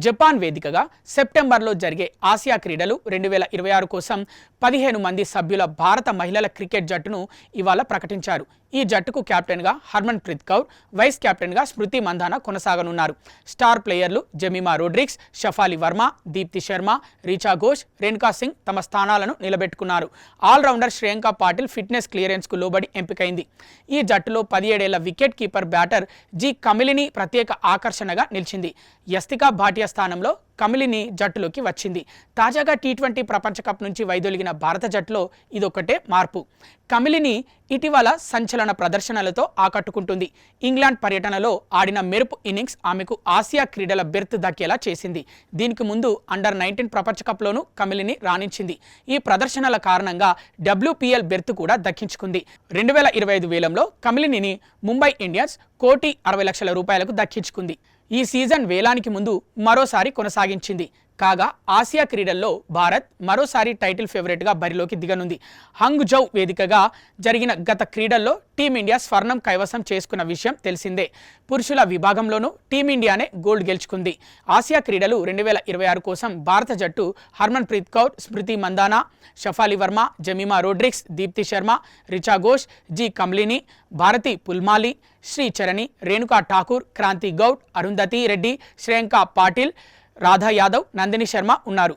Japan వేదికగా సెప్టెంబర్లో జరిగే ఆసియా క్రీడలు 2026 కోసం 15 మంది సభ్యుల భారత మహిళల క్రికెట్ జట్టును ఇవాళ ప్రకటించారు. ఈ జట్టుకు కెప్టెన్గా హర్మన్ప్రీత్ కౌర్, వైస్ కెప్టెన్గా స్మృతి మంధాన కొనసాగనున్నారు. స్టార్ ప్లేయర్లు జెమిమా రోడ్రిగ్స్, షఫాలి వర్మ, దీప్తి శర్మ, రిచా ఘోష్, రేణుకా సింగ్ తమ స్థానాలను నిలబెట్టుకున్నారు. ఆల్రౌండర్ శ్రేయాంక పాటిల్ ఫిట్నెస్ క్లియరెన్స్కు లోబడి ఎంపికైంది. ఈ జట్టులో 17 ఏళ్ల వికెట్ కీపర్ బ్యాటర్ జి కమిలిని ప్రత్యేక ఆకర్షణగా నిలిచింది. యస్తికా భాటియా స్థానంలో కమిలిని జట్టులోకి వచ్చింది. తాజాగా టీ20 ప్రపంచ కప్ నుంచి వైదొలిగిన భారత జట్టులో ఇదొక్కటే మార్పు. కమిలిని ఇటీవల సంచలన ప్రదర్శనలతో ఆకట్టుకుంటుంది. ఇంగ్లాండ్ పర్యటనలో ఆడిన మెరుపు ఇన్నింగ్స్ ఆమెకు ఆసియా క్రీడల బెర్త్ దక్కేలా చేసింది. దీనికి ముందు అండర్-19 ప్రపంచ కప్లోనూ కమిలిని రాణించింది. ఈ ప్రదర్శనల కారణంగా WPL బెర్త్ కూడా దక్కించుకుంది. 2025 వేలంలో కమిలిని ముంబై ఇండియన్స్ ₹1,60,00,000 దక్కించుకుంది. ఈ సీజన్ వేలానికి ముందు మరోసారి కొనసాగించింది. కాగా ఆసియా క్రీడల్లో భారత్ మరోసారి టైటిల్ ఫేవరెట్గా బరిలోకి దిగనుంది. హంగ్జౌ వేదికగా జరిగిన గత క్రీడల్లో టీమిండియా స్వర్ణం కైవసం చేసుకున్న విషయం తెలిసిందే. పురుషుల విభాగంలోనూ టీమిండియానే గోల్డ్ గెలుచుకుంది. ఆసియా క్రీడలు 2026 కోసం భారత జట్టు హర్మన్ప్రీత్ కౌర్, స్మృతి మంధాన, షఫాలి వర్మ, జెమిమా రోడ్రిగ్స్, దీప్తి శర్మ, రిచా ఘోష్, జి కమ్లిని, భారతి పుల్మాలి, శ్రీ చరణి, రేణుకా ఠాకూర్, క్రాంతి గౌడ్, అరుంధతి రెడ్డి, శ్రేయాంక పాటిల్, రాధా యాదవ్, నందిని శర్మ ఉన్నారు.